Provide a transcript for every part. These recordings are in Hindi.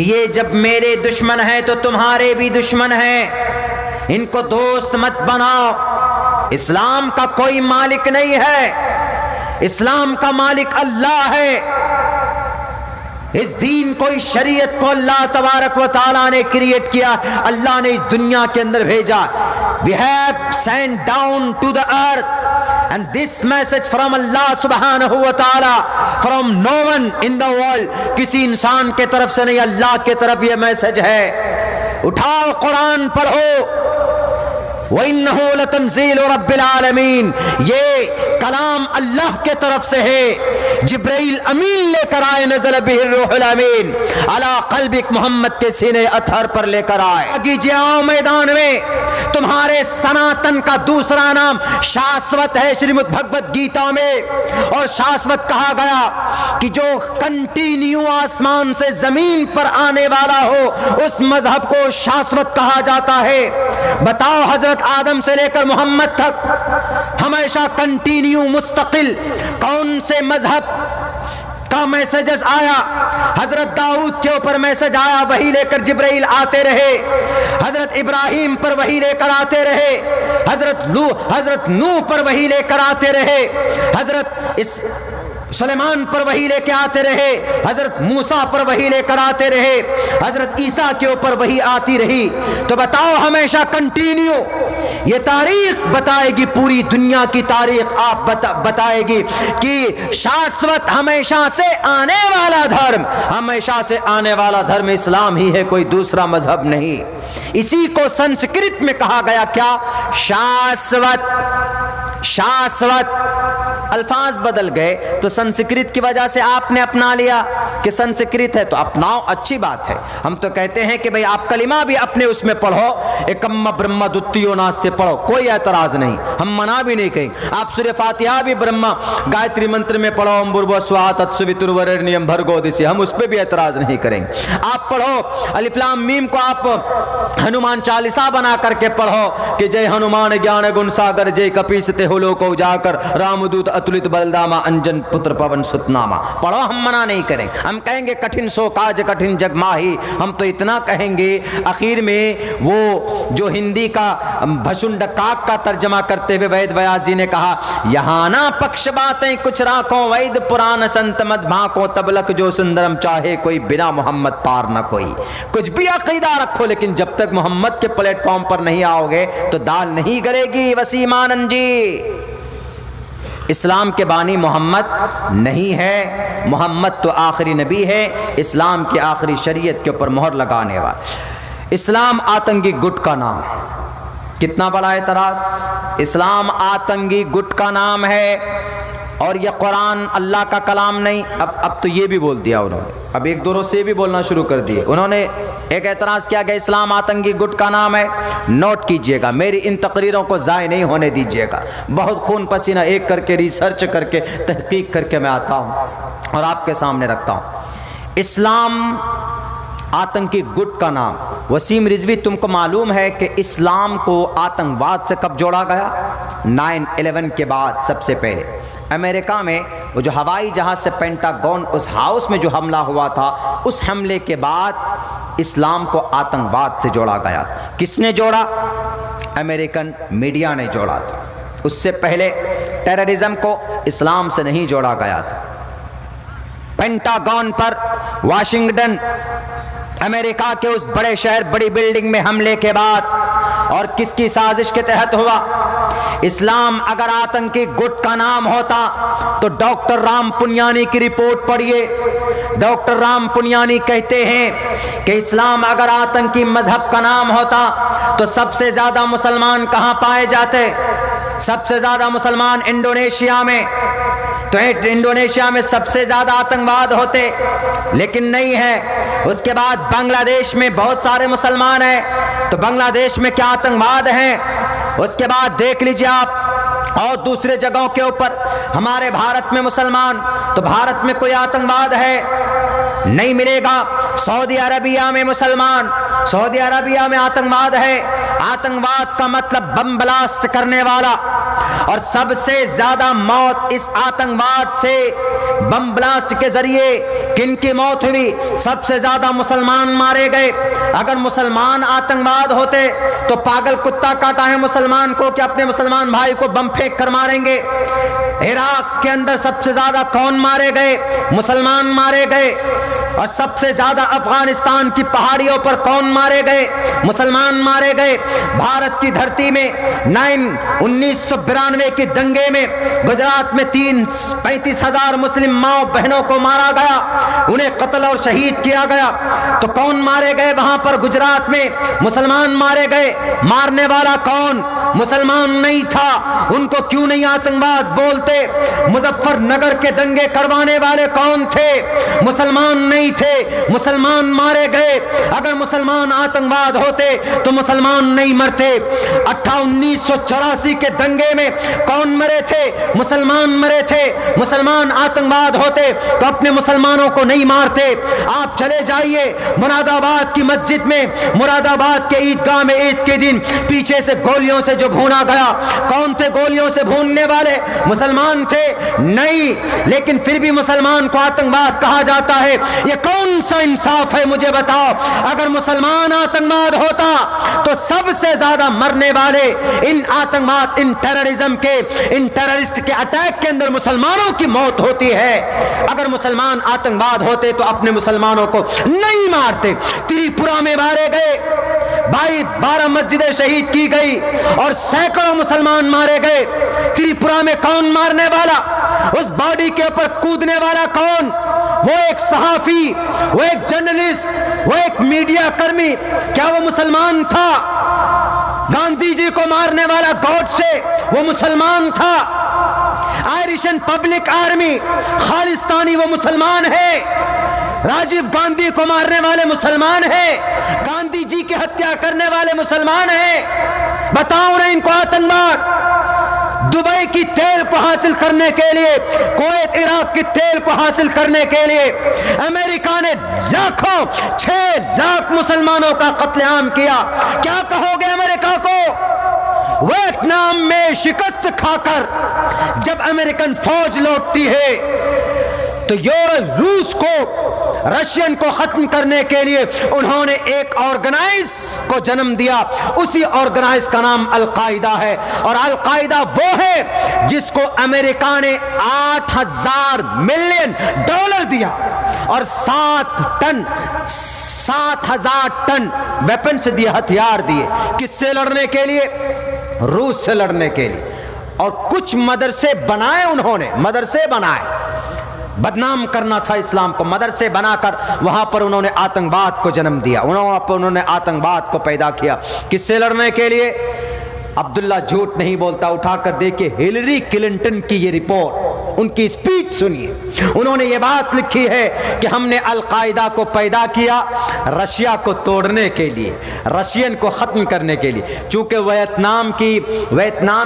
कि ये जब मेरे दुश्मन हैं तो तुम्हारे भी दुश्मन हैं, इनको दोस्त मत बनाओ। इस्लाम का कोई मालिक नहीं है, इस्लाम का मालिक अल्लाह है। इस दीन को, इस शरीयत को अल्लाह तबारक व तआला ने क्रिएट किया, अल्लाह ने इस दुनिया के अंदर भेजा। We have sent down to the earth and this message from अल्लाह सुब्हानहू व तआला, from no one in the world. किसी इंसान के तरफ से नहीं, अल्लाह के तरफ यह मैसेज है। उठाओ कुरान पढ़ो, वइन्नहु लतंज़ीलु रब्बिल आलमीन, ये कलाम अल्लाह के तरफ से है। जिब्राइल अमीन लेकर आए, नज़ल बिहिर रूहुल अमीन अला क़ल्बिक, मोहम्मद के सीने अतहर पर लेकर आए। आगे जाओ मैदान में, तुम्हारे सनातन का दूसरा नाम शाश्वत है श्रीमद् भगवत गीता में। और शाश्वत कहा गया कि जो कंटिन्यू आसमान से जमीन पर आने वाला हो, उस मजहब को शाश्वत कहा जाता है। बताओ, हजरत आदम से लेकर मोहम्मद तक हमेशा कंटिन्यू मुस्तकिल कौन से मजहब का मैसेजेस आया? हजरत दाऊद के ऊपर मैसेज आया, वही लेकर जिब्राइल आते रहे। हजरत इब्राहिम पर वही लेकर आते रहे। हजरत नूह पर वही लेकर आते रहे। हजरत सुलेमान पर वही लेकर आते रहे। हजरत मूसा पर वही लेकर आते रहे। हजरत ईसा के ऊपर वही आती रही। तो बताओ, हमेशा कंटिन्यू ये तारीख बताएगी, पूरी दुनिया की तारीख आप बताएगी कि शाश्वत हमेशा से आने वाला धर्म, हमेशा से आने वाला धर्म इस्लाम ही है, कोई दूसरा मजहब नहीं। इसी को संस्कृत में कहा गया क्या? शाश्वत। शाश्वत अल्फाज बदल गए तो संस्कृत की वजह से आपने अपना लिया कि संस्कृत है तो अपनाओ, अच्छी बात है। हम तो कहते हैं कि भाई आप कलिमा भी अपने उसमें पढ़ो, एकम्म ब्रह्म द्वितीयो नास्ति पढ़ो, कोई एतराज नहीं, हम मना भी नहीं कहेंगे। आप सूरह फातिहा भी ब्रह्मा गायत्री मंत्र में पढ़ो, ओम भूर्भुवस्सुवः तत्सवितुर्वरेण्यं भर्गो दिशि, हम उस पर भी एतराज नहीं करेंगे। आप पढ़ो अलिफ लाम मीम को, आप हनुमान चालीसा बना करके पढ़ो कि जय हनुमान ज्ञान गुण सागर, जय कपीसते हो लोको उजागर, रामदूत अतुलित बलदामा, अंजन पुत्र पवन सुतनामा। पढ़ो, हम मना नहीं करेंगे। हम कहेंगे कठिन सो काज कठिन जग माही, हम तो इतना कहेंगे। आखिर में वो जो हिंदी का भशुंड काक का तर्जमा करते हुए वैद व्यास जी ने कहा, यहाँ ना पक्ष बातें कुछ राखो, वैद पुराण संत मत भाको, तबलक जो सुंदरम चाहे कोई, बिना मोहम्मद पार न कोई। कुछ भी अकीदा रखो, लेकिन जब तक मोहम्मद के प्लेटफॉर्म पर नहीं आओगे तो दाल नहीं गलेगी। वसीम आनंद जी, इस्लाम के बानी मोहम्मद नहीं है, मोहम्मद तो आखिरी नबी है, इस्लाम की आखिरी शरीयत के ऊपर मोहर लगाने वाला। इस्लाम आतंकी गुट का नाम, कितना बड़ा एतराज। इस्लाम आतंकी गुट का नाम है और यह कुरान अल्लाह का कलाम नहीं। अब तो ये भी बोल दिया उन्होंने, अब एक दो रोज से भी बोलना शुरू कर दिए। उन्होंने एक एतराज़ किया कि इस्लाम आतंकी गुट का नाम है। नोट कीजिएगा, मेरी इन तकरीरों को ज़ाय नहीं होने दीजिएगा। बहुत खून पसीना एक करके, रिसर्च करके, तहकीक करके मैं आता हूँ और आपके सामने रखता हूँ। इस्लाम आतंकी गुट का नाम। वसीम रिजवी, तुमको मालूम है कि इस्लाम को आतंकवाद से कब जोड़ा गया? 9/11 के बाद सबसे पहले अमेरिका में वो जो हवाई जहाज़ से पेंटागन उस हाउस में जो हमला हुआ था, उस हमले के बाद इस्लाम को आतंकवाद से जोड़ा गया। किसने जोड़ा? अमेरिकन मीडिया ने जोड़ा था। उससे पहले टेररिज्म को इस्लाम से नहीं जोड़ा गया था। पेंटागन पर वाशिंगटन अमेरिका के उस बड़े शहर, बड़ी बिल्डिंग में हमले के बाद, और किसकी साजिश के तहत हुआ? इस्लाम अगर आतंकी गुट का नाम होता तो डॉक्टर राम पुनियानी की रिपोर्ट पढ़िए। डॉक्टर राम पुनियानी कहते हैं कि इस्लाम अगर आतंकी मजहब का नाम होता तो सबसे ज्यादा मुसलमान कहां पाए जाते? सबसे ज्यादा मुसलमान इंडोनेशिया में, तो इंडोनेशिया में सबसे ज्यादा आतंकवाद होते, लेकिन नहीं है। उसके बाद बांग्लादेश में बहुत सारे मुसलमान हैं, तो बांग्लादेश में क्या आतंकवाद है? उसके बाद देख लीजिए आप और दूसरे जगहों के ऊपर, हमारे भारत में मुसलमान, तो भारत में कोई आतंकवाद है? नहीं मिलेगा। सऊदी अरबिया में मुसलमान, सऊदी अरबिया में आतंकवाद है। आतंकवाद का मतलब बम ब्लास्ट करने वाला, और सबसे ज्यादा मौत इस आतंकवाद से, बम ब्लास्ट के जरिए किन की मौत हुई? सबसे ज्यादा मुसलमान मारे गए। अगर मुसलमान आतंकवाद होते तो पागल कुत्ता काटा है मुसलमान को कि अपने मुसलमान भाई को बम फेंक कर मारेंगे। इराक के अंदर सबसे ज्यादा कौन मारे गए? मुसलमान मारे गए। और सबसे ज्यादा अफगानिस्तान की पहाड़ियों पर कौन मारे गए? मुसलमान मारे गए। भारत की धरती में 1992 के दंगे में गुजरात में 35,000 मुस्लिम माओ बहनों को मारा गया, उन्हें कत्ल और शहीद किया गया। तो कौन मारे गए वहां पर गुजरात में? मुसलमान मारे गए। मारने वाला कौन? मुसलमान नहीं था। उनको क्यों नहीं आतंकवाद बोलते? मुजफ्फरनगर के दंगे करवाने वाले कौन थे? मुसलमान नहीं थे। मुसलमान मारे गए। अगर मुसलमान आतंकवाद होते तो मुसलमान नहीं मरते। 1984 के दंगे में कौन मरे थे? मुसलमान मरे थे। मुसलमान आतंकवाद होते तो अपने मुसलमानों को नहीं मारते। आप चले जाइए मुरादाबाद की मस्जिद में, मुरादाबाद के ईदगाह में ईद के दिन पीछे से गोलियों से जो भूना गया, कौन थे गोलियों से भूनने वाले? मुसलमान थे? नहीं। लेकिन फिर भी मुसलमान को आतंकवाद कहा जाता है। ये कौन सा इंसाफ है? मुझे बताओ। अगर मुसलमान आतंकवाद होता तो सबसे ज्यादा मरने वाले इन आतंकवाद, इन टेररिज्म के, इन टेररिस्ट के अटैक के अंदर मुसलमानों की मौत होती है। अगर मुसलमान आतंकवाद होते तो अपने मुसलमानों को नहीं मारते। त्रिपुरा में मारे गए भाई, 12 मस्जिदें शहीद की गई और सैकड़ों मुसलमान मारे गए। त्रिपुरा में कौन मारने वाला? उस बॉडी के ऊपर कूदने वाला कौन? वो एक सहाफी, वो एक जर्नलिस्ट, वो एक मीडिया कर्मी। क्या वो मुसलमान था? गांधी जी को मारने वाला गॉडसे, वो मुसलमान था। आयरिशन पब्लिक आर्मी, खालिस्तानी, वो मुसलमान है। राजीव गांधी को मारने वाले मुसलमान हैं। गांधी जी की हत्या करने वाले मुसलमान हैं। बताओ ना इनको आतंकवाद। दुबई की तेल को हासिल करने के लिए, कुवैत इराक की तेल को हासिल करने के लिए अमेरिका ने लाखों, 6 लाख मुसलमानों का कत्लेआम किया। क्या कहोगे अमेरिका को? वियतनाम में शिकस्त खाकर जब अमेरिकन फौज लौटती है तो रूस को, रशियन को खत्म करने के लिए उन्होंने एक ऑर्गेनाइज को जन्म दिया। उसी ऑर्गेनाइज का नाम अल-कायदा है। और अल-कायदा वो है जिसको अमेरिका ने $8,000 मिलियन दिया और 7,000 टन वेपन्स दिए, हथियार दिए। किससे लड़ने के लिए? रूस से लड़ने के लिए। और कुछ मदरसे बनाए उन्होंने, मदरसे बनाए। बदनाम करना था इस्लाम को। मदरसे बनाकर वहां पर उन्होंने आतंकवाद को जन्म दिया, उन्होंने आतंकवाद को पैदा किया। किससे लड़ने के लिए? अब्दुल्ला झूठ नहीं बोलता। उठाकर देखिए हिलरी क्लिंटन की ये रिपोर्ट, उनकी स्पीच सुनिए। उन्होंने ये बात लिखी है कि हमने अल-कायदा को पैदा किया रशिया को तोड़ने के लिए, रशियन को ख़त्म करने के लिए। चूँकि वियतनाम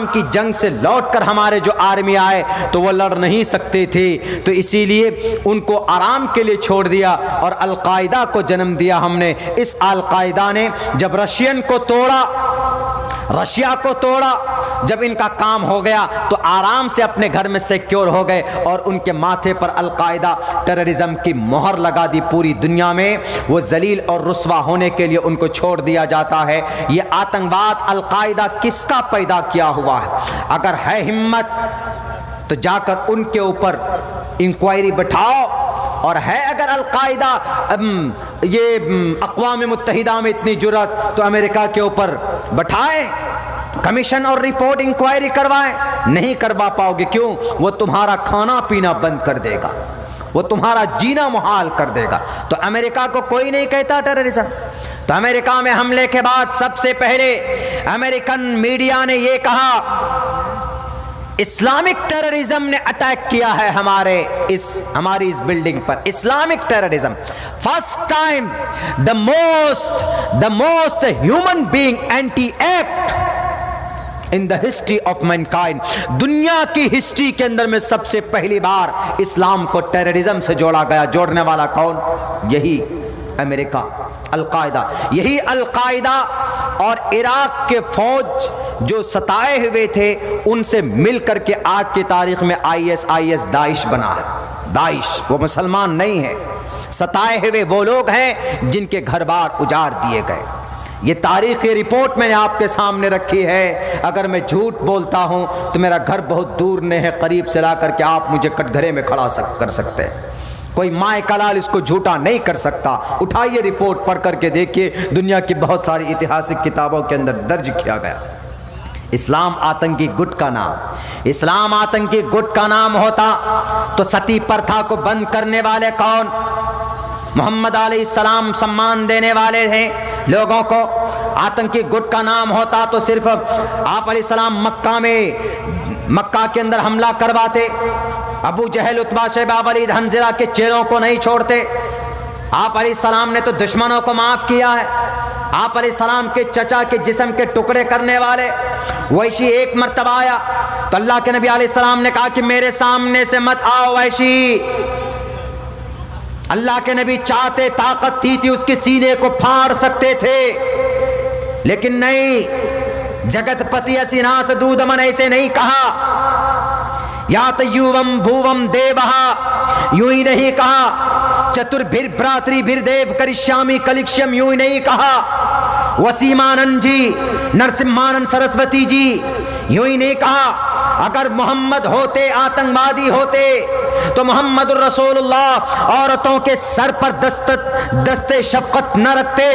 की जंग से लौटकर हमारे जो आर्मी आए तो वो लड़ नहीं सकते थे, तो इसीलिए उनको आराम के लिए छोड़ दिया और अल-कायदा को जन्म दिया हमने। इस अल-कायदा ने जब रशियन को तोड़ा, रशिया को तोड़ा, जब इनका काम हो गया तो आराम से अपने घर में सिक्योर हो गए और उनके माथे पर अल-कायदा टेररिज्म की मोहर लगा दी। पूरी दुनिया में वो जलील और रुस्वा होने के लिए उनको छोड़ दिया जाता है। ये आतंकवाद अल-कायदा किसका पैदा किया हुआ है? अगर है हिम्मत तो जाकर उनके ऊपर इंक्वायरी बैठाओ, और है अगर अल-कायदा ये अक़वाम मुत्तहिदा में इतनी जुर्रत तो अमेरिका के ऊपर बैठाएं, कमीशन और रिपोर्ट इंक्वायरी करवाएं। नहीं करवा पाओगे। क्यों? वो तुम्हारा खाना पीना बंद कर देगा, वो तुम्हारा जीना मुहाल कर देगा। तो अमेरिका को कोई नहीं कहता टेररिज्म। तो अमेरिका में हमले के बाद सबसे पहले अमेरिकन मीडिया ने ये कहा इस्लामिक टेररिज्म ने अटैक किया है हमारी इस बिल्डिंग पर। Islamic terrorism, first time the most human being anti act in the history of Mankind. दुनिया की हिस्ट्री के अंदर में सबसे पहली बार इस्लाम को टेररिज्म से जोड़ा गया। जोड़ने वाला कौन? यही अमेरिका, अल-कायदा। यही अल-कायदा और इराक के फौज जो सताए हुए थे उनसे मिलकर के आज की तारीख में IS दाइश बना है। दाइश वो मुसलमान नहीं है। सताए हुए वो लोग हैं जिनके घर बार उजाड़ दिए गए। ये तारीखी रिपोर्ट मैंने आपके सामने रखी है। अगर मैं झूठ बोलता हूँ तो मेरा घर बहुत दूर नहीं है, करीब से ला करके आप मुझे कटघरे में खड़ा कर सकते हैं। कोई माए कलाल इसको झूठा नहीं कर सकता। उठाइए रिपोर्ट पढ़ करके देखिए, दुनिया की बहुत सारी ऐतिहासिक किताबों के अंदर दर्ज किया गया। इस्लाम आतंकी गुट का नाम, इस्लाम आतंकी गुट का नाम होता तो सती प्रथा को बंद करने वाले कौन? मोहम्मद अलैहिस्सलाम सम्मान देने वाले थे लोगों को। आतंकी गुट का नाम होता तो सिर्फ आप अलैहिस्सलाम मक्का के अंदर हमला करवाते, अबू जहल, उतबा, शैबा, वलीद, हंज़ला के चेलों को नहीं छोड़ते। आप अलैहिस्सलाम ने तो दुश्मनों को माफ किया है। आप अलैहिस्सलाम के चचा के जिस्म के टुकड़े करने वाले वैशी एक मर्तबा आया तो अल्लाह के नबी अलैहिस्सलाम ने कहा कि मेरे सामने से मत आओ वैशी। अल्लाह के नबी चाहते, ताकत थी उसके सीने को फाड़ सकते थे, लेकिन नहीं। जगतपति असिनास दूदमन ऐसे नहीं कहा। या तयुवम भुवम देवहा, यूं ही नहीं कहा। चतुर्भिर भ्रातृभिर देव करिष्यामि कलिक्ष्यम, यूं ही नहीं कहा। वसीमानंद जी, नरसिम्हानंद सरस्वती जी, यूं ही नहीं कहा। अगर मोहम्मद होते आतंकवादी होते तो मोहम्मद रसूलुल्लाह औरतों के सर पर दस्ते शफकत न रखते,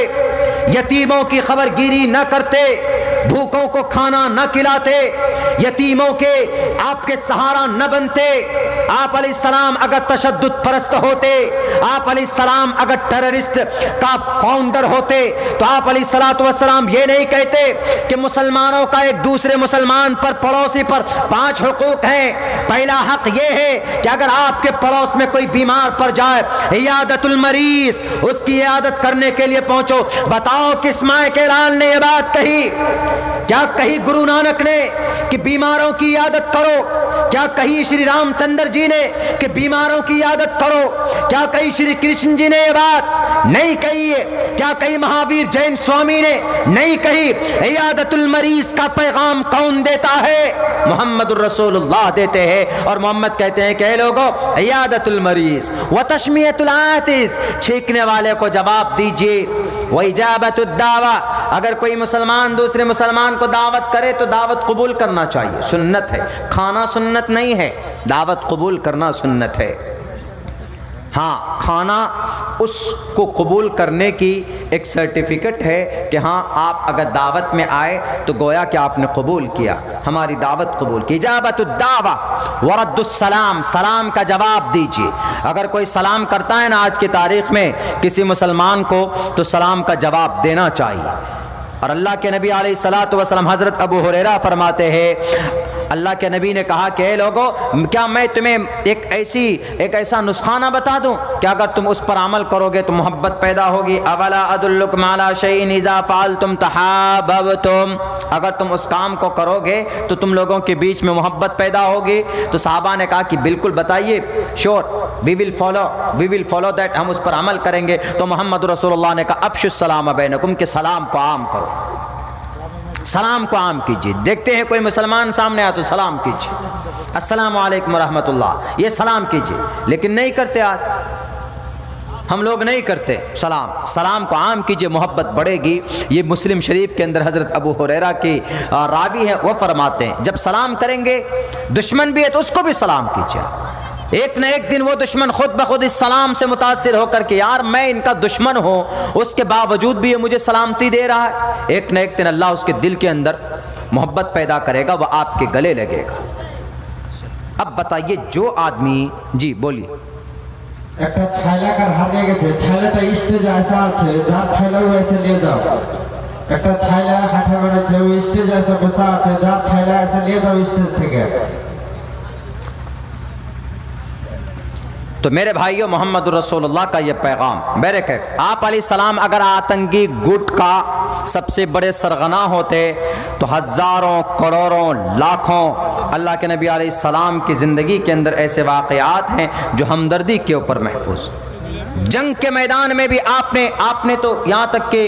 यतीमों की खबरगिरी न करते, भूखों को खाना न खिलाते, यतीमों के आपके सहारा न बनते। आप अलैहिस्सलाम अगर तशद्दुद परस्त होते, आप अलैहिस्सलाम अगर टेररिस्ट का फाउंडर होते तो आप अलैहिस्सलातु वस्सलाम ये नहीं कहते कि मुसलमानों का एक दूसरे मुसलमान पर, पड़ोसी पर 5 हुकूक हैं। पहला हक ये है कि अगर आपके पड़ोस में कोई बीमार पड़ जाए, इयादतुल मरीज, उसकी इयादत करने के लिए पहुंचो। बताओ किस माए के लाल ने ये बात कही? क्या कही गुरु नानक ने कि बीमारों की इयादत करो? क्या कही श्री रामचंद्र जी ने कि बीमारों की इयादत करो? क्या कही श्री कृष्ण जी ने ये बात? नहीं कही है। क्या कही महावीर जैन स्वामी ने? नहीं कही। इयादतुल मरीज का पैगाम कौन देता है? मोहम्मद रसूलुल्लाह देते हैं। और मोहम्मद कहते हैं कि लोगों, इयादतुल मरीज व तशमियतुल आतिस, छींकने वाले को जवाब दीजिए। व इजाबतुद दावा, अगर कोई मुसलमान दूसरे मुसलमान को दावत करे तो दावत कबूल करना चाहिए, सुन्नत है। खाना सुन्नत नहीं है, दावत कबूल करना सुन्नत है। हाँ, खाना उसको कबूल करने की एक सर्टिफिकेट है कि हाँ, आप अगर दावत में आए तो गोया कि आपने कबूल किया, हमारी दावत कबूल की। इजाबतुद दावा वरद्दुस सलाम, सलाम का जवाब दीजिए। अगर कोई सलाम करता है ना आज की तारीख़ में किसी मुसलमान को, तो सलाम का जवाब देना चाहिए। और अल्लाह के नबी अलैहिस्सलातु वस्सलाम, हज़रत अबू हुरैरा फरमाते हैं, अल्लाह के नबी ने कहा कि लोगों, क्या मैं तुम्हें एक ऐसा नुस्खाना बता दूं कि अगर तुम उस पर अमल करोगे तो मोहब्बत पैदा होगी। अवला अदुल्लुकुम अला शैइन इज़ा फ़अलतुम तहाब्बतुम, अगर तुम उस काम को करोगे तो तुम लोगों के बीच में मोहब्बत पैदा होगी। तो सहाबा ने कहा कि बिल्कुल बताइए, sure, we will follow that, हम उस पर अमल करेंगे। तो मोहम्मद रसूलुल्लाह ने कहा अफ़शुस सलाम बैनकुम, के सलाम को आम करो, सलाम को आम कीजिए। देखते हैं कोई मुसलमान सामने आया तो सलाम कीजिए, अस्सलामु अलैकुम रहमतुल्लाह, ये सलाम कीजिए। लेकिन नहीं करते, आज हम लोग नहीं करते सलाम। सलाम को आम कीजिए, मोहब्बत बढ़ेगी। ये मुस्लिम शरीफ के अंदर हज़रत अबू हुरैरा की रावी हैं, वो फरमाते हैं जब सलाम करेंगे, दुश्मन भी है तो उसको भी सलाम कीजिए। एक न एक दिन वो दुश्मन खुद ब खुद इस सलाम से मुतासिर होकर के, यार मैं इनका दुश्मन हूँ, उसके बावजूद भी ये मुझे सलामती दे रहा है, एक न एक दिन अल्लाह उसके दिल के अंदर मोहब्बत पैदा करेगा, वह आपके गले लगेगा। अब बताइए, जो आदमी, जी बोलिए। একটা ছাইলাকার হারিয়ে গেছে, ছাইলাটা স্টেজে আসা আছে, যার ছাইলাও এসে নিয়ে যাও। একটা ছাইলা হাঁটা বেড়াচ্ছে, ওই স্টেজে এসে বসা আছে, যার ছাইলা এসে নিয়ে যাও স্টেজ থেকে। तो मेरे भाइयों, मोहम्मद रसूलुल्लाह का ये पैगाम, मेरे कैफ, आप अलैहिस्सलाम अगर आतंकी गुट का सबसे बड़े सरगना होते तो हज़ारों, करोड़ों, लाखों अल्लाह के नबी अलैहिस्सलाम की ज़िंदगी के अंदर ऐसे वाक़यात हैं जो हमदर्दी के ऊपर महफूज। जंग के मैदान में भी आपने तो यहाँ तक कि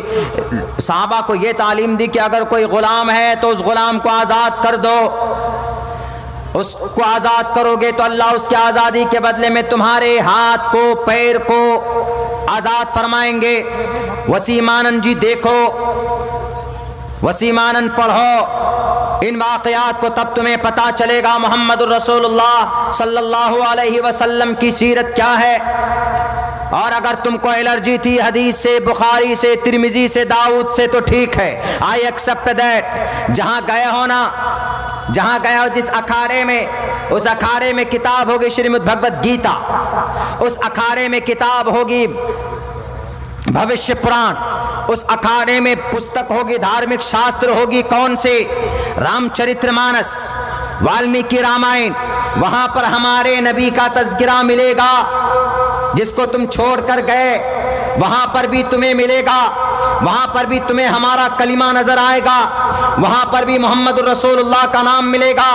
सहाबा को ये तालीम दी कि अगर कोई ग़ुलाम है तो उस ग़ुलाम को आज़ाद कर दो। उसको आज़ाद करोगे तो अल्लाह उसकी आज़ादी के बदले में तुम्हारे हाथ को, पैर को आज़ाद फरमाएंगे। वसीमानन जी देखो, वसीमानन पढ़ो इन वाक़यात को, तब तुम्हें पता चलेगा मोहम्मदुर रसूलुल्लाह सल्लल्लाहु अलैहि वसल्लम की सीरत क्या है। और अगर तुमको एलर्जी थी हदीस से, बुखारी से, तिरमिजी से, दाऊद से, तो ठीक है, आई एक्सेप्ट दैट। जहाँ गए हो ना, जहाँ गए हो जिस अखाड़े में, उस अखाड़े में किताब होगी श्रीमद् भगवद गीता, उस अखाड़े में किताब होगी भविष्य पुराण, उस अखाड़े में पुस्तक होगी, धार्मिक शास्त्र होगी, कौन से? रामचरितमानस, वाल्मीकि रामायण। वहां पर हमारे नबी का तज़किरा मिलेगा, जिसको तुम छोड़कर गए वहां पर भी तुम्हें मिलेगा, वहां पर भी तुम्हें हमारा कलिमा नजर आएगा, वहां पर भी मोहम्मदुर रसूलुल्लाह का नाम मिलेगा।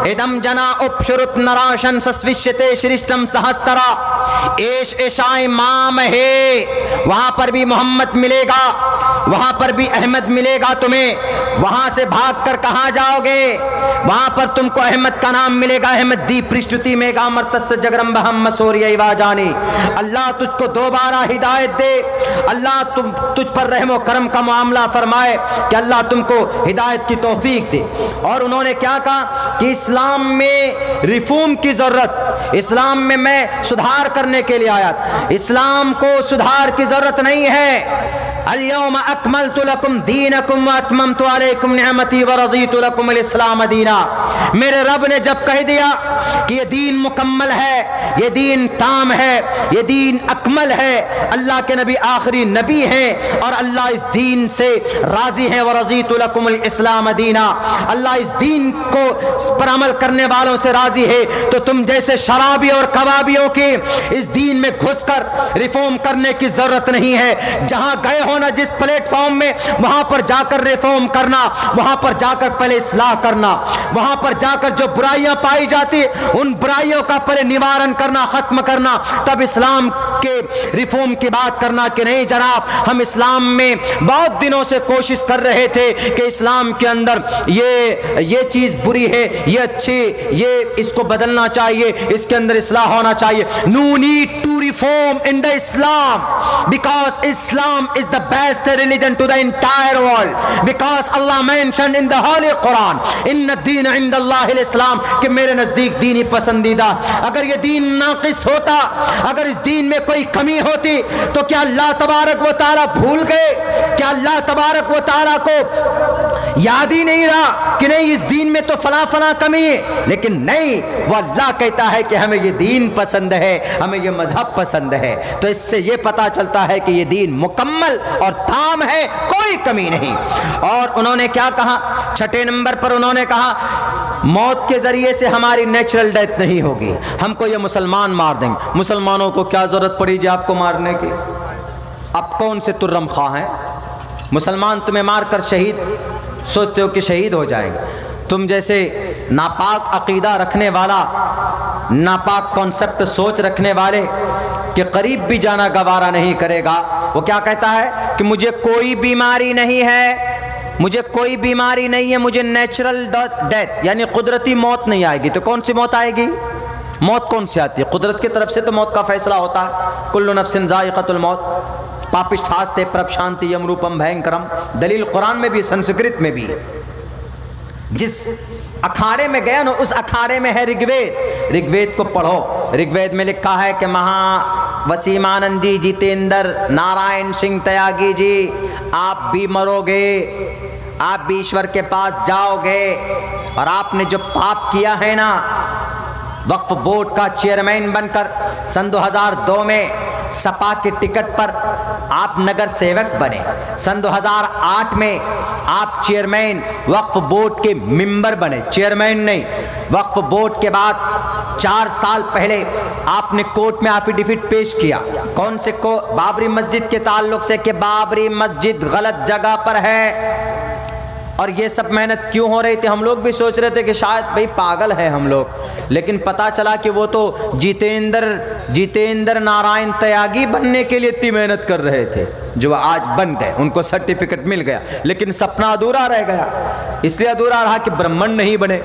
इदम जना उपशुरुत नराशन सस्विष्यते श्रिष्टम सहस्तरा एश एशाय माम है। वहां पर भी मोहम्मद मिलेगा, वहां पर भी अहमद मिलेगा तुम्हें। वहां से भागकर कहां जाओगे? वहां पर तुमको अहमद का नाम मिलेगा, अहमद दी पृष्ठुति में गामर्तस जगरम बहम मसूरिया जानी। अल्लाह तुझको दोबारा हिदायत दे, अल्लाह तुझ पर रहमो करम का मामला फरमाए कि अल्लाह तुमको हिदायत की तौफीक दे। और उन्होंने क्या कहा कि इस्लाम में रिफॉर्म की जरूरत, इस्लाम में मैं सुधार करने के लिए आया, इस्लाम को सुधार की जरूरत नहीं है। अल-यौम अकमलतु लकुम दीनकुम व अतममतु अलैकुम निअमती व रज़ीतु लकुमुल इस्लाम दीना। मेरे रब ने जब कह दिया कि ये दीन मुकम्मल है, ये दीन ताम है, ये दीन अकमल है, अल्लाह के नबी आखिरी नबी हैं और अल्लाह इस दीन से राजी है। व रज़ीतु लकुमुल इस्लाम दीना, अल्लाह इस दीन को पर अमल करने वालों से राजी है। तो तुम जैसे शराबी और कबाबियों की इस दीन में घुसकर रिफॉर्म करने की जरूरत नहीं है। जहां गए हो ना जिस प्लेटफॉर्म में, वहां पर जाकर रिफॉर्म करना, वहां पर जाकर पहले इस्लाह करना, वहां पर जाकर जो बुराइयां पाई जाती उन बुराइयों का पहले निवारण करना, खत्म करना, तब इस्लाम के रिफॉर्म की बात करना कि नहीं जनाब हम इस्लाम में बहुत दिनों से कोशिश कर रहे थे कि इस्लाम के अंदर ये चीज बुरी है, ये अच्छी, ये इसको बदलना चाहिए, इसके अंदर इस्लाह होना चाहिए। No need to reform in the Islam because Islam is the best religion to the entire world, because Allah mentioned in the Holy Quran inna ad-din inda Allah al-Islam, कि मेरे नजदीक दीन ही पसंदीदा। अगर ये दीन नाकिस होता, अगर इस दीन में कोई कमी होती, तो क्या अल्लाह तबारक व तआला भूल गए? क्या अल्लाह तबारक व तआला को याद ही नहीं रहा कि नहीं इस दीन में तो फला फला कमी है? लेकिन नहीं, वो अल्लाह कहता है कि हमें ये दीन पसंद है, हमें ये मजहब पसंद है। तो इससे ये पता चलता है कि ये दीन मुकम्मल और ताम है, कोई कमी नहीं। और उन्होंने क्या कहा? छठे नंबर पर उन्होंने कहा मौत के जरिए से हमारी नेचुरल डेथ नहीं होगी, हमको ये मुसलमान मार देंगे। मुसलमानों को क्या जरूरत पड़ी जी आपको मारने की? अब कौन से तुर्रम खा हैं? मुसलमान तुम्हें मारकर शहीद सोचते हो कि शहीद हो जाएंगे। तुम जैसे नापाक अकीदा रखने वाला, नापाक कॉन्सेप्ट सोच रखने वाले कि करीब भी जाना गवारा नहीं करेगा। वो क्या कहता है कि मुझे कोई बीमारी नहीं है, मुझे कोई बीमारी नहीं है, मुझे नेचुरल डेथ यानी कुदरती मौत नहीं आएगी। तो कौन सी मौत आएगी? मौत कौन सी आती है? कुदरत की तरफ से तो मौत का फैसला होता है। कुल्लु नफ्सिन ज़ाइक़तुल मौत, पापिष्ठास्ते प्रपशांति यम रूपम भयंकरम। दलील कुरान में भी, संस्कृत में भी। जिस अखाड़े में गया ना, उस अखाड़े में है ऋग्वेद। ऋग्वेद को पढ़ो। ऋग्वेद में लिखा है कि वसीमानंद जी, जितेंद्र नारायण सिंह त्यागी जी, आप भी मरोगे, आप भी ईश्वर के पास जाओगे। और आपने जो पाप किया है ना, वक्फ बोर्ड का चेयरमैन बनकर सन 2002 में सपा के टिकट पर आप नगर सेवक बने। सन 2008 में आप चेयरमैन वक्फ बोर्ड के मेंबर बने, चेयरमैन नहीं। वक्फ बोर्ड के बाद 4 साल पहले आपने कोर्ट में एफिडेविट पेश किया। कौन से को? बाबरी मस्जिद के ताल्लुक से कि बाबरी मस्जिद गलत जगह पर है। और ये सब मेहनत क्यों हो रही थी? हम लोग भी सोच रहे थे कि शायद भाई पागल है हम लोग, लेकिन पता चला कि वो तो जितेंद्र नारायण त्यागी बनने के लिए इतनी मेहनत कर रहे थे, जो आज बन गए, उनको सर्टिफिकेट मिल गया। लेकिन सपना अधूरा रह गया। इसलिए अधूरा रहा कि ब्राह्मण नहीं बने।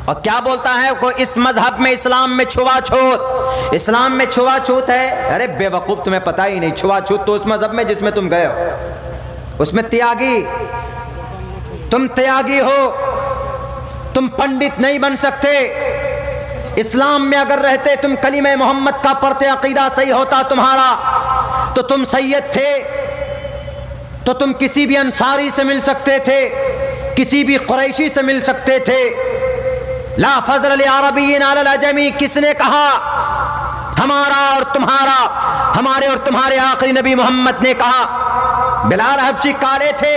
और क्या बोलता है को इस मजहब में, इस्लाम में छुआछूत, इस्लाम में छुआछूत है। अरे बेवकूफ, तुम्हें पता ही नहीं। छुआछूत तो उस मजहब में जिसमें तुम गए हो, उसमें त्यागी, तुम त्यागी हो, तुम पंडित नहीं बन सकते। इस्लाम में अगर रहते, तुम कलीमे मोहम्मद का पढ़ते, अकीदा सही होता तुम्हारा, तो तुम सैयद थे, तो तुम किसी भी अंसारी से मिल सकते थे, किसी भी कुरैशी से मिल सकते थे। ला फज़ल लिअरबिय्यिन अला अल-अजमी, किसने कहा? हमारा और तुम्हारा, हमारे और तुम्हारे आखिरी नबी मोहम्मद ने कहा। बिलाल हबशी काले थे,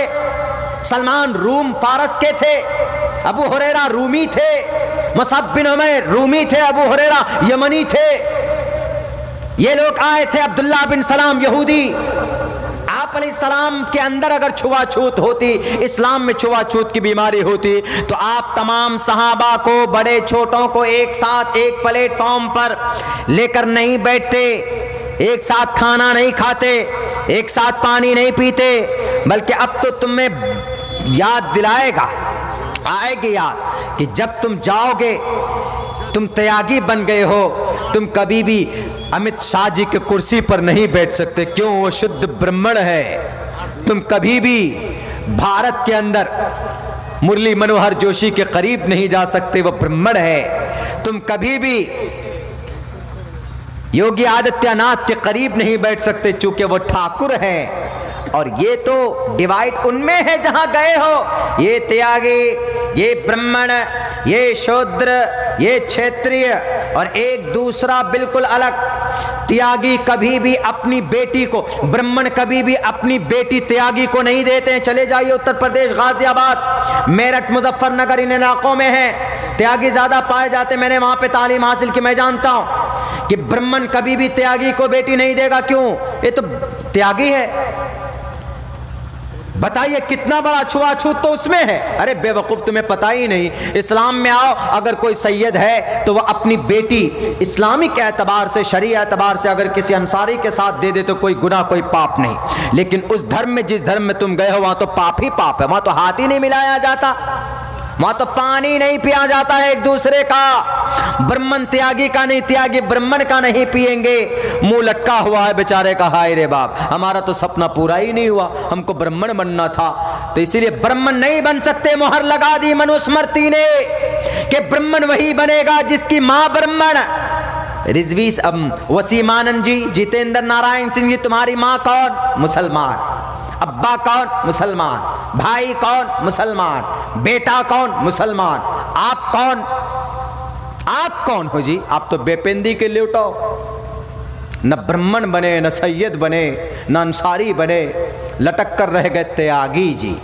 सलमान रूम फारस के थे, अबू हुरैरा रूमी थे, मुसअब बिन उमैर रूमी थे, अबू हुरैरा यमनी थे। ये लोग आए थे, अब्दुल्लाह बिन सलाम यहूदी। आप अलैहिस्सलाम के अंदर अगर छुआछूत होती, इस्लाम में छुआछूत की बीमारी होती, तो आप तमाम सहाबा को, बड़े छोटों को एक साथ एक प्लेटफॉर्म पर लेकर नहीं बैठते, एक साथ खाना नहीं खाते, एक साथ पानी नहीं पीते। बल्कि अब तो तुम्हें याद दिलाएगा, आएगी याद कि जब तुम जाओगे, तुम त्यागी बन गए हो, तुम कभी भी अमित शाह जी के कुर्सी पर नहीं बैठ सकते। क्यों? वो शुद्ध ब्राह्मण है। तुम कभी भी भारत के अंदर मुरली मनोहर जोशी के करीब नहीं जा सकते, वो ब्राह्मण है। तुम कभी भी योगी आदित्यनाथ के करीब नहीं बैठ सकते, चूंकि वो ठाकुर है। और ये तो डिवाइड उनमें है जहां गए हो। ये त्यागी, ये ब्राह्मण, ये शूद्र, ये क्षेत्रीय, और एक दूसरा बिल्कुल अलग। त्यागी कभी भी अपनी बेटी को, ब्राह्मण कभी भी अपनी बेटी त्यागी को नहीं देते हैं। चले जाइए उत्तर प्रदेश, गाजियाबाद, मेरठ, मुजफ्फरनगर, इन इलाकों में है त्यागी ज्यादा पाए जाते। मैंने वहां पे तालीम हासिल की, मैं जानता हूं कि ब्राह्मण कभी भी त्यागी को बेटी नहीं देगा। क्यों? ये तो त्यागी है। बताइए कितना बड़ा छुआछूत तो उसमें है। अरे बेवकूफ, तुम्हें पता ही नहीं। इस्लाम में आओ, अगर कोई सैयद है तो वह अपनी बेटी इस्लामिक एतबार से, शरीय एतबार से अगर किसी अंसारी के साथ दे दे तो कोई गुनाह, कोई पाप नहीं। लेकिन उस धर्म में, जिस धर्म में तुम गए हो, वहां तो पाप ही पाप है। वहां तो हाथ ही नहीं मिलाया जाता, वहां तो पानी नहीं पिया जाता है एक दूसरे का। ब्राह्मण त्यागी का नहीं, त्यागी ब्राह्मण का नहीं पिएंगे। मुंह लटका हुआ है बेचारे का, हाय रे बाप, हमारा तो सपना पूरा ही नहीं हुआ, हमको ब्राह्मण बनना था। तो इसीलिए ब्राह्मण नहीं बन सकते। मोहर लगा दी मनुस्मृति ने कि ब्राह्मण वही बनेगा जिसकी मां ब्राह्मण। रिजवी वसीमानंद जी, जितेंद्र नारायण सिंह जी, तुम्हारी मां कौन? मुसलमान। अब्बा कौन? मुसलमान। भाई कौन? मुसलमान। बेटा कौन? मुसलमान। आप कौन? आप कौन हो जी? आप तो बेपेंदी के लेटो, न ब्राह्मण बने, न सैयद बने, न अंसारी बने, लटक कर रह गए त्यागी जी।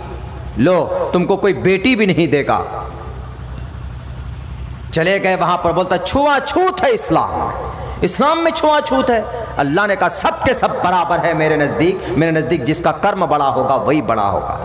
लो, तुमको कोई बेटी भी नहीं देगा। चले गए वहां पर, बोलता छुआछूत है इस्लाम, इस्लाम में छुआछूत है। अल्लाह ने कहा सब के सब बराबर है मेरे नजदीक, मेरे नजदीक जिसका कर्म बड़ा होगा वही बड़ा होगा।